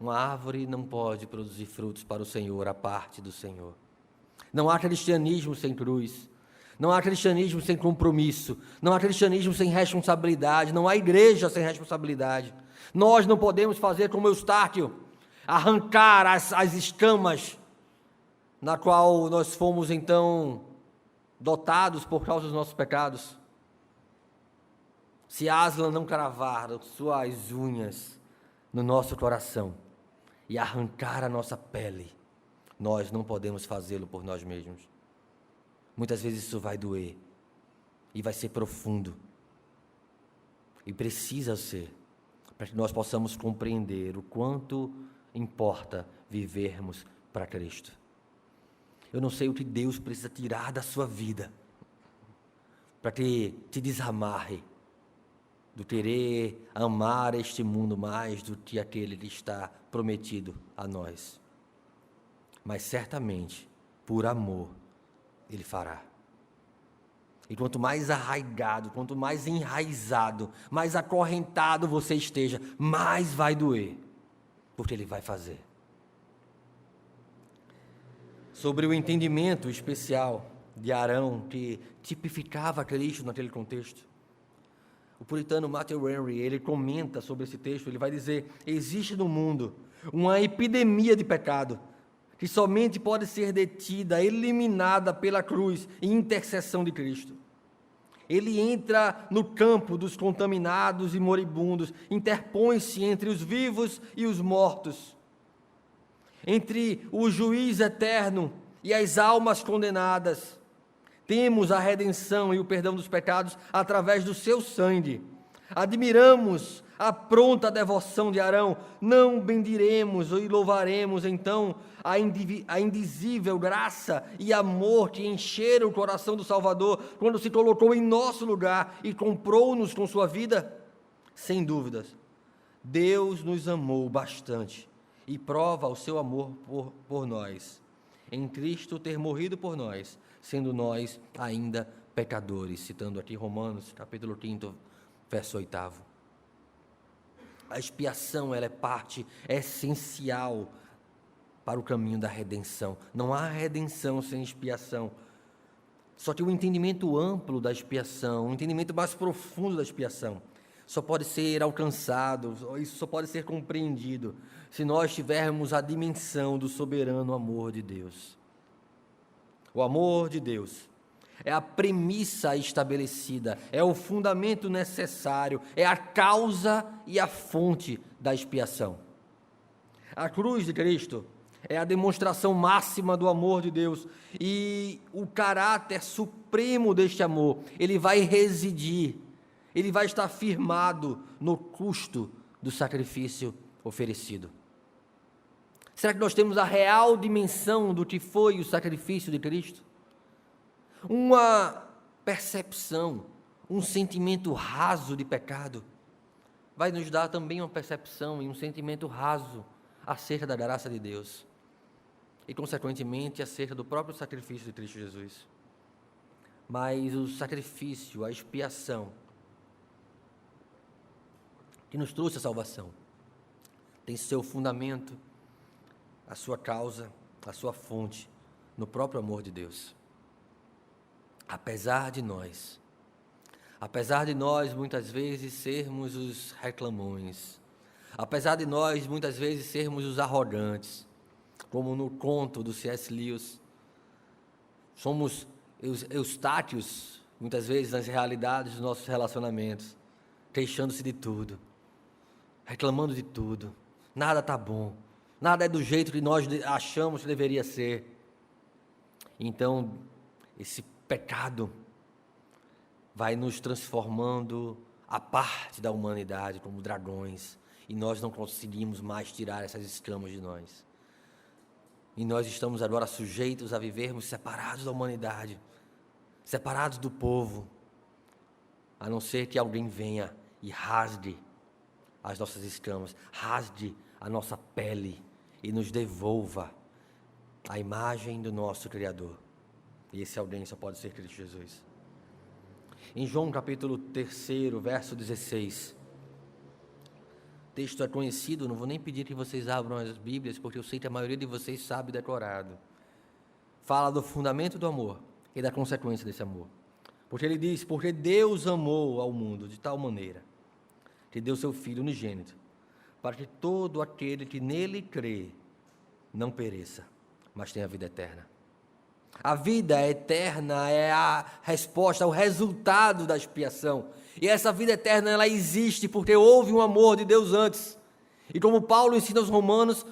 S1: Uma árvore não pode produzir frutos para o Senhor, a parte do Senhor. Não há cristianismo sem cruz. Não há cristianismo sem compromisso. Não há cristianismo sem responsabilidade. Não há igreja sem responsabilidade. Nós não podemos fazer como Eustáquio, arrancar as escamas na qual nós fomos então dotados por causa dos nossos pecados. Se Aslan não cravar suas unhas no nosso coração e arrancar a nossa pele, nós não podemos fazê-lo por nós mesmos. Muitas vezes isso vai doer e vai ser profundo, e precisa ser, para que nós possamos compreender o quanto importa vivermos para Cristo. Eu não sei o que Deus precisa tirar da sua vida para que te desamarre do querer amar este mundo mais do que aquele que está prometido a nós. Mas certamente, por amor, Ele fará. E quanto mais arraigado, quanto mais enraizado, mais acorrentado você esteja, mais vai doer, porque Ele vai fazer. Sobre o entendimento especial de Arão, que tipificava Cristo naquele contexto, o puritano Matthew Henry, ele comenta sobre esse texto, ele vai dizer: existe no mundo uma epidemia de pecado, que somente pode ser detida, eliminada pela cruz e intercessão de Cristo. Ele entra no campo dos contaminados e moribundos, interpõe-se entre os vivos e os mortos, entre o juiz eterno e as almas condenadas. Temos a redenção e o perdão dos pecados através do seu sangue. Admiramos a pronta devoção de Arão, não bendiremos e louvaremos então a indizível graça e amor que encheram o coração do Salvador quando se colocou em nosso lugar e comprou-nos com sua vida? Sem dúvidas, Deus nos amou bastante e prova o seu amor por nós, em Cristo ter morrido por nós, sendo nós ainda pecadores, citando aqui Romanos, capítulo 5, verso 8. A expiação, ela é parte essencial para o caminho da redenção. Não há redenção sem expiação. Só que o entendimento amplo da expiação, o entendimento mais profundo da expiação, só pode ser alcançado, isso só pode ser compreendido, se nós tivermos a dimensão do soberano amor de Deus. O amor de Deus é a premissa estabelecida, é o fundamento necessário, é a causa e a fonte da expiação. A cruz de Cristo é a demonstração máxima do amor de Deus, e o caráter supremo deste amor, ele vai residir, ele vai estar firmado no custo do sacrifício oferecido. Será que nós temos a real dimensão do que foi o sacrifício de Cristo? Uma percepção, um sentimento raso de pecado, vai nos dar também uma percepção e um sentimento raso acerca da graça de Deus e, consequentemente, acerca do próprio sacrifício de Cristo Jesus. Mas o sacrifício, a expiação, que nos trouxe a salvação, tem seu fundamento, a sua causa, a sua fonte, no próprio amor de Deus. Apesar de nós muitas vezes sermos os reclamões, apesar de nós muitas vezes sermos os arrogantes, como no conto do C.S. Lewis, somos eustáquios muitas vezes nas realidades dos nossos relacionamentos, queixando-se de tudo, reclamando de tudo, nada está bom, nada é do jeito que nós achamos que deveria ser. Então, esse pecado vai nos transformando a parte da humanidade como dragões, e nós não conseguimos mais tirar essas escamas de nós. E nós estamos agora sujeitos a vivermos separados da humanidade, separados do povo, a não ser que alguém venha e rasgue as nossas escamas, rasgue a nossa pele e nos devolva a imagem do nosso Criador. E esse alguém só pode ser Cristo Jesus. Em João capítulo 3, verso 16, o texto é conhecido, não vou nem pedir que vocês abram as Bíblias, porque eu sei que a maioria de vocês sabe decorado. Fala do fundamento do amor e da consequência desse amor. Porque ele diz, porque Deus amou ao mundo de tal maneira, que deu seu Filho unigênito, para que todo aquele que nele crê não pereça, mas tenha vida eterna. A vida eterna é a resposta, o resultado da expiação. E essa vida eterna, ela existe porque houve um amor de Deus antes. E como Paulo ensina aos Romanos,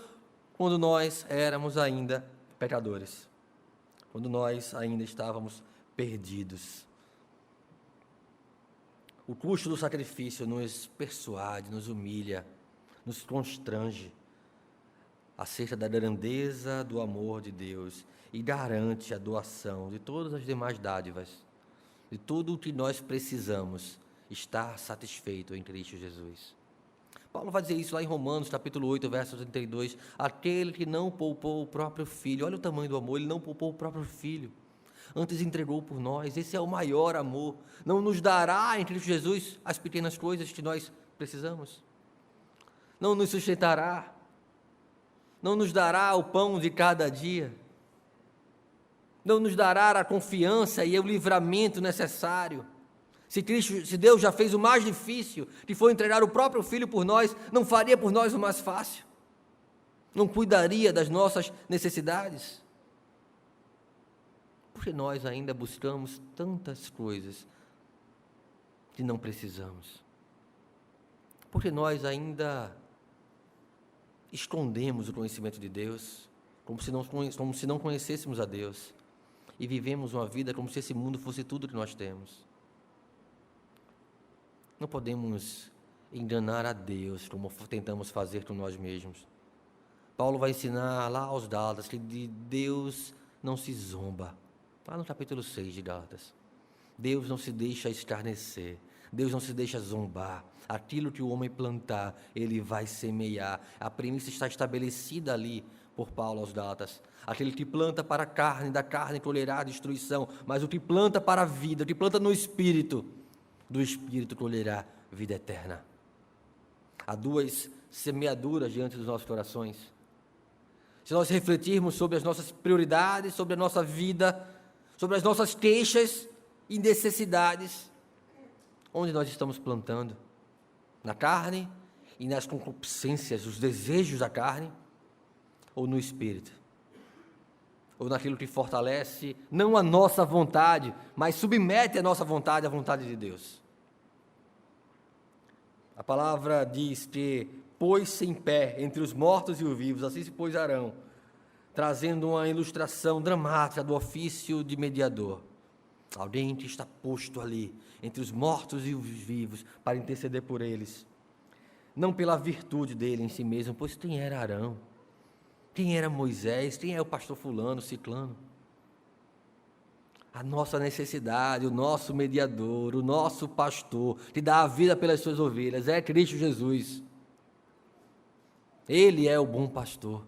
S1: quando nós éramos ainda pecadores, quando nós ainda estávamos perdidos. O custo do sacrifício nos persuade, nos humilha, nos constrange acerca da grandeza do amor de Deus e garante a doação de todas as demais dádivas, de tudo o que nós precisamos estar satisfeito em Cristo Jesus. Paulo vai dizer isso lá em Romanos, capítulo 8, verso 32, aquele que não poupou o próprio filho, olha o tamanho do amor, ele não poupou o próprio filho, antes entregou por nós, esse é o maior amor, não nos dará em Cristo Jesus as pequenas coisas que nós precisamos, não nos sustentará, não nos dará o pão de cada dia, não nos dará a confiança e o livramento necessário. Se Deus já fez o mais difícil, que foi entregar o próprio Filho por nós, não faria por nós o mais fácil? Não cuidaria das nossas necessidades? Porque nós ainda buscamos tantas coisas que não precisamos? Porque nós ainda escondemos o conhecimento de Deus, como se não conhecêssemos a Deus, e vivemos uma vida como se esse mundo fosse tudo que nós temos. Não podemos enganar a Deus como tentamos fazer com nós mesmos. Paulo vai ensinar lá aos Gálatas que de Deus não se zomba. Lá no capítulo 6 de Gálatas. Deus não se deixa escarnecer. Deus não se deixa zombar. Aquilo que o homem plantar, ele vai semear. A premissa está estabelecida ali por Paulo aos Gálatas. Aquele que planta para a carne, da carne colherá a destruição. Mas o que planta para a vida, o que planta no Espírito, do Espírito colherá vida eterna. Há duas semeaduras diante dos nossos corações. Se nós refletirmos sobre as nossas prioridades, sobre a nossa vida, sobre as nossas queixas e necessidades, onde nós estamos plantando? Na carne e nas concupiscências, os desejos da carne, ou no Espírito? Ou naquilo que fortalece, não a nossa vontade, mas submete a nossa vontade à vontade de Deus? A palavra diz que pôs-se em pé entre os mortos e os vivos, assim se pôs Arão, trazendo uma ilustração dramática do ofício de mediador. Alguém que está posto ali, entre os mortos e os vivos, para interceder por eles. Não pela virtude dele em si mesmo, pois quem era Arão? Quem era Moisés? Quem é o pastor fulano, ciclano? A nossa necessidade, o nosso mediador, o nosso pastor, que dá a vida pelas suas ovelhas, é Cristo Jesus. Ele é o bom pastor.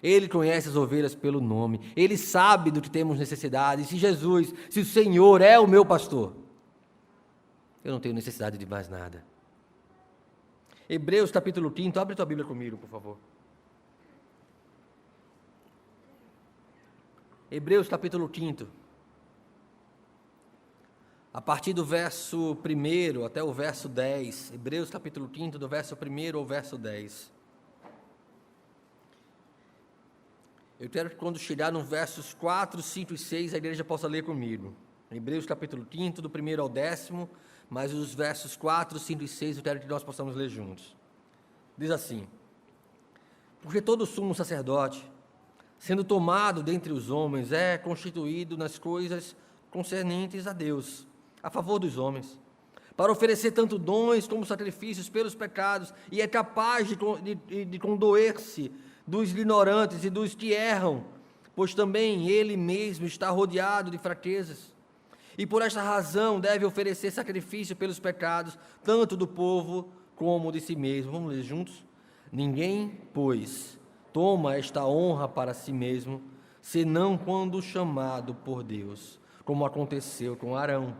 S1: Ele conhece as ovelhas pelo nome. Ele sabe do que temos necessidade. Se Jesus, se o Senhor é o meu pastor, eu não tenho necessidade de mais nada. Hebreus capítulo 5, abre tua Bíblia comigo, por favor. Hebreus capítulo 5. A partir do verso 1 até o verso 10. Hebreus capítulo 5, do verso 1 ao verso 10. Eu quero que quando chegar nos versos 4, 5 e 6, a igreja possa ler comigo. Hebreus capítulo 5, do 1 ao 10, mas os versos 4, 5 e 6 eu quero que nós possamos ler juntos. Diz assim: porque todo sumo sacerdote, sendo tomado dentre os homens, é constituído nas coisas concernentes a Deus, a favor dos homens, para oferecer tanto dons como sacrifícios pelos pecados, e é capaz de condoer-se dos ignorantes e dos que erram, pois também ele mesmo está rodeado de fraquezas. E por esta razão deve oferecer sacrifício pelos pecados, tanto do povo como de si mesmo. Vamos ler juntos? Ninguém, pois, toma esta honra para si mesmo, senão quando chamado por Deus, como aconteceu com Arão.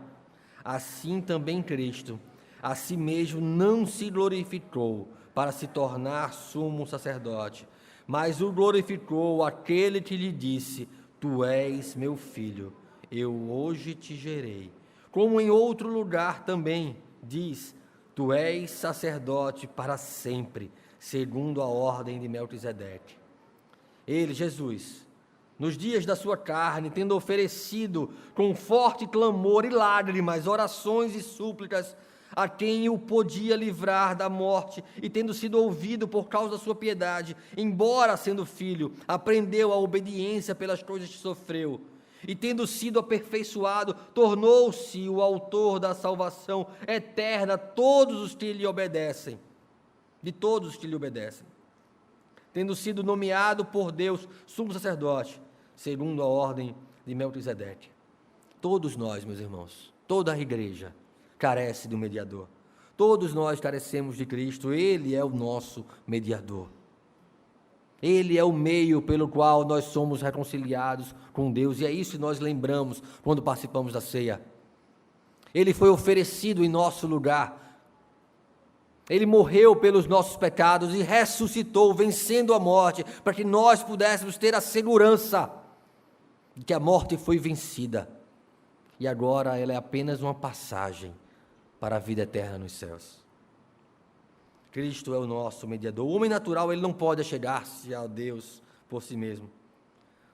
S1: Assim também Cristo, a si mesmo não se glorificou para se tornar sumo sacerdote, mas o glorificou aquele que lhe disse: Tu és meu filho, eu hoje te gerei. Como em outro lugar também diz: Tu és sacerdote para sempre, segundo a ordem de Melquisedeque. Ele, Jesus, nos dias da sua carne, tendo oferecido com forte clamor e lágrimas, orações e súplicas, a quem o podia livrar da morte, e tendo sido ouvido por causa da sua piedade, embora sendo filho, aprendeu a obediência pelas coisas que sofreu, e tendo sido aperfeiçoado, tornou-se o autor da salvação eterna a todos os que lhe obedecem, de todos os que lhe obedecem, tendo sido nomeado por Deus sumo sacerdote, segundo a ordem de Melquisedeque. Todos nós, meus irmãos, toda a igreja carece de um mediador. Todos nós carecemos de Cristo, Ele é o nosso mediador. Ele é o meio pelo qual nós somos reconciliados com Deus, e é isso que nós lembramos quando participamos da ceia. Ele foi oferecido em nosso lugar. Ele morreu pelos nossos pecados e ressuscitou, vencendo a morte, para que nós pudéssemos ter a segurança de que a morte foi vencida. E agora ela é apenas uma passagem para a vida eterna nos céus. Cristo é o nosso mediador. O homem natural, ele não pode chegar-se a Deus por si mesmo.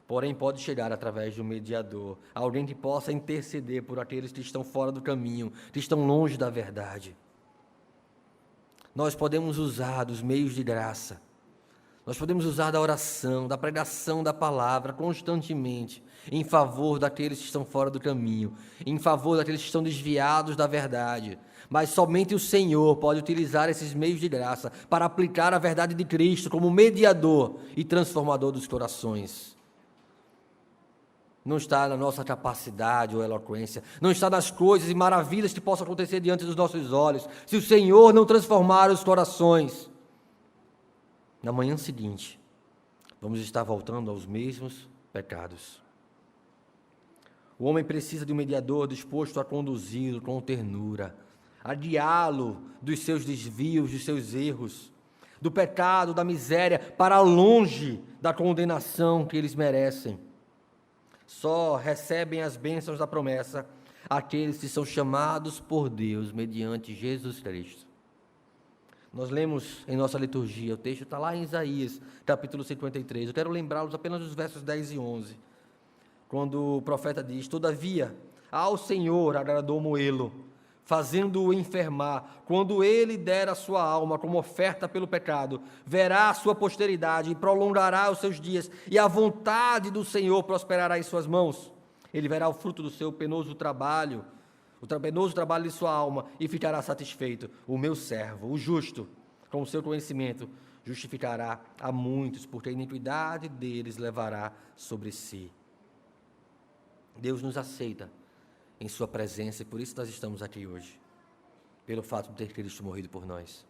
S1: Porém, pode chegar através de um mediador, alguém que possa interceder por aqueles que estão fora do caminho, que estão longe da verdade. Nós podemos usar dos meios de graça, nós podemos usar da oração, da pregação da palavra constantemente, em favor daqueles que estão fora do caminho, em favor daqueles que estão desviados da verdade. Mas somente o Senhor pode utilizar esses meios de graça para aplicar a verdade de Cristo como mediador e transformador dos corações. Não está na nossa capacidade ou eloquência, não está nas coisas e maravilhas que possam acontecer diante dos nossos olhos, se o Senhor não transformar os corações. Na manhã seguinte, vamos estar voltando aos mesmos pecados. O homem precisa de um mediador disposto a conduzi-lo com ternura, a guiá-lo dos seus desvios, dos seus erros, do pecado, da miséria, para longe da condenação que eles merecem. Só recebem as bênçãos da promessa aqueles que são chamados por Deus mediante Jesus Cristo. Nós lemos em nossa liturgia, o texto está lá em Isaías, capítulo 53. Eu quero lembrá-los apenas dos versos 10 e 11, quando o profeta diz: Todavia, ao Senhor agradou moê-lo, fazendo-o enfermar. Quando ele der a sua alma como oferta pelo pecado, verá a sua posteridade e prolongará os seus dias, e a vontade do Senhor prosperará em suas mãos. Ele verá o fruto do seu penoso trabalho, o penoso trabalho de sua alma, e ficará satisfeito. O meu servo, o justo, com o seu conhecimento, justificará a muitos, porque a iniquidade deles levará sobre si. Deus nos aceita em sua presença, e por isso nós estamos aqui hoje, pelo fato de ter Cristo morrido por nós,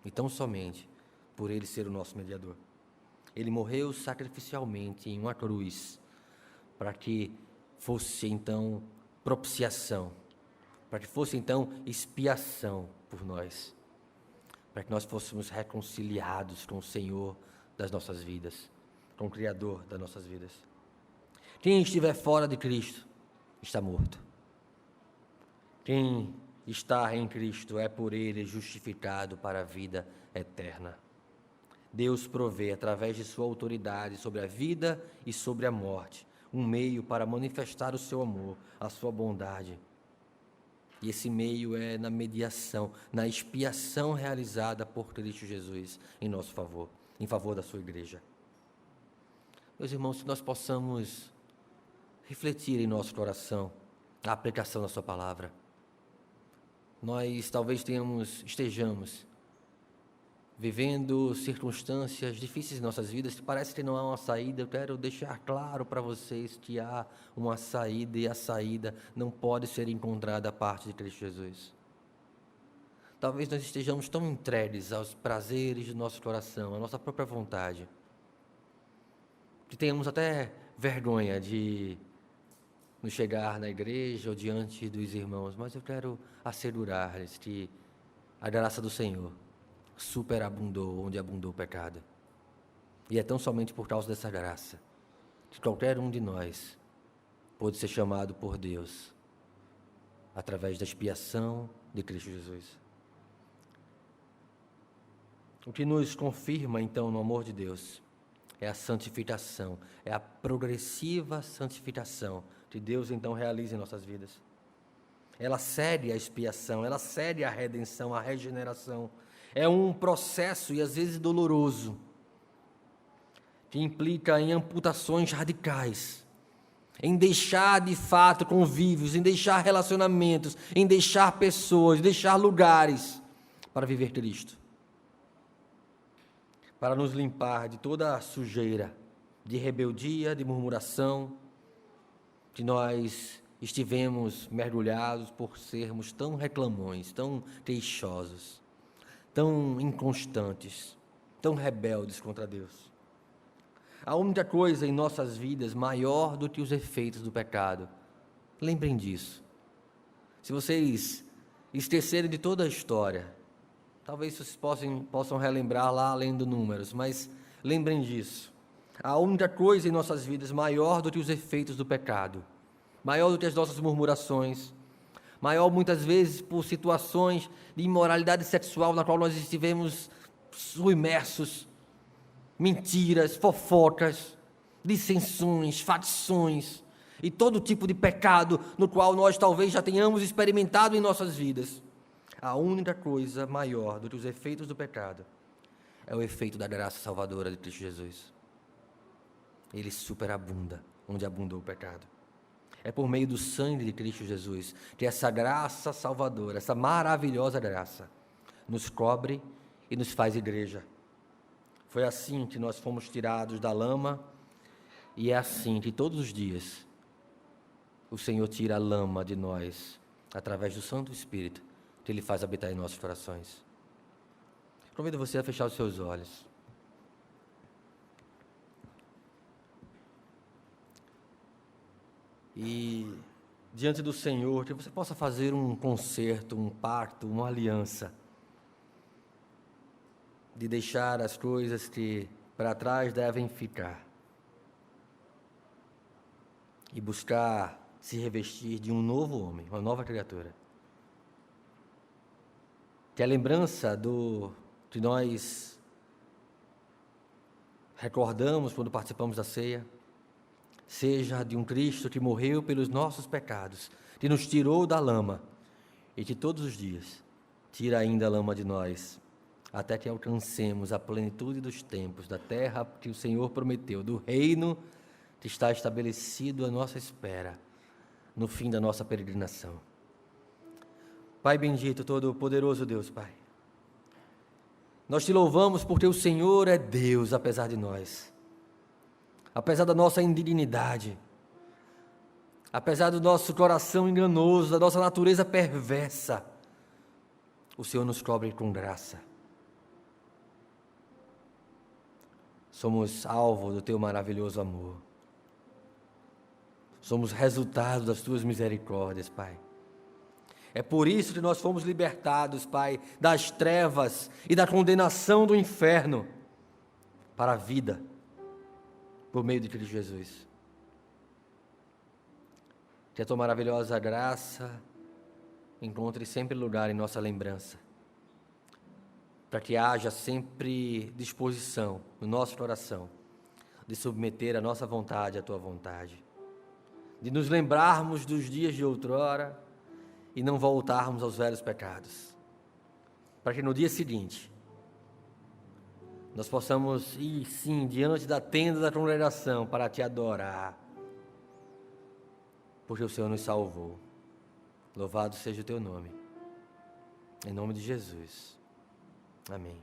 S1: e tão somente por Ele ser o nosso mediador. Ele morreu sacrificialmente em uma cruz, para que fosse então propiciação, para que fosse então expiação por nós, para que nós fôssemos reconciliados com o Senhor das nossas vidas, com o Criador das nossas vidas. Quem estiver fora de Cristo está morto. Quem está em Cristo é por Ele justificado para a vida eterna. Deus provê, através de sua autoridade sobre a vida e sobre a morte, um meio para manifestar o seu amor, a sua bondade. E esse meio é na mediação, na expiação realizada por Cristo Jesus em nosso favor, em favor da sua igreja. Meus irmãos, que nós possamos refletir em nosso coração a aplicação da sua palavra. nós talvez estejamos vivendo circunstâncias difíceis em nossas vidas, que parece que não há uma saída. Eu quero deixar claro para vocês que há uma saída, e a saída não pode ser encontrada a parte de Cristo Jesus. Talvez nós estejamos tão entregues aos prazeres do nosso coração, à nossa própria vontade, que tenhamos até vergonha de nos chegar na igreja ou diante dos irmãos, mas eu quero assegurar-lhes que a graça do Senhor superabundou onde abundou o pecado. E é tão somente por causa dessa graça que qualquer um de nós pode ser chamado por Deus através da expiação de Cristo Jesus. O que nos confirma, então, no amor de Deus é a santificação, é a progressiva santificação que Deus, então, realiza em nossas vidas. Ela cede a expiação, ela cede a redenção, a regeneração. É um processo, e às vezes doloroso, que implica em amputações radicais, em deixar de fato convívios, em deixar relacionamentos, em deixar pessoas, deixar lugares para viver Cristo, para nos limpar de toda a sujeira, de rebeldia, de murmuração, que nós estivemos mergulhados por sermos tão reclamões, tão queixosos, tão inconstantes, tão rebeldes contra Deus. A única coisa em nossas vidas maior do que os efeitos do pecado, lembrem disso. Se vocês esquecerem de toda a história, talvez vocês possam relembrar lá além dos números, mas lembrem disso. A única coisa em nossas vidas maior do que os efeitos do pecado, maior do que as nossas murmurações, maior muitas vezes por situações de imoralidade sexual na qual nós estivemos submersos, mentiras, fofocas, dissensões, facções e todo tipo de pecado no qual nós talvez já tenhamos experimentado em nossas vidas. A única coisa maior do que os efeitos do pecado é o efeito da graça salvadora de Cristo Jesus. Ele superabunda onde abundou o pecado. É por meio do sangue de Cristo Jesus que essa graça salvadora, essa maravilhosa graça, nos cobre e nos faz igreja. Foi assim que nós fomos tirados da lama, e é assim que todos os dias o Senhor tira a lama de nós, através do Santo Espírito, que Ele faz habitar em nossos corações. Convido você a fechar os seus olhos. E diante do Senhor, que você possa fazer um concerto, um pacto, uma aliança, de deixar as coisas que para trás devem ficar e buscar se revestir de um novo homem, uma nova criatura. Que a lembrança que nós recordamos quando participamos da ceia seja de um Cristo que morreu pelos nossos pecados, que nos tirou da lama e que todos os dias tira ainda a lama de nós, até que alcancemos a plenitude dos tempos, da terra que o Senhor prometeu, do reino que está estabelecido à nossa espera, no fim da nossa peregrinação. Pai bendito, todo-poderoso Deus, Pai, nós te louvamos porque o Senhor é Deus apesar de nós. Apesar da nossa indignidade, apesar do nosso coração enganoso, da nossa natureza perversa, o Senhor nos cobre com graça. Somos alvo do Teu maravilhoso amor. Somos resultado das Tuas misericórdias, Pai. É por isso que nós fomos libertados, Pai, das trevas e da condenação do inferno para a vida, por meio de Cristo Jesus. Que a Tua maravilhosa graça encontre sempre lugar em nossa lembrança, para que haja sempre disposição no nosso coração de submeter a nossa vontade à Tua vontade, de nos lembrarmos dos dias de outrora e não voltarmos aos velhos pecados, para que no dia seguinte nós possamos ir, sim, diante da tenda da congregação para Te adorar, porque o Senhor nos salvou. Louvado seja o Teu nome. Em nome de Jesus. Amém.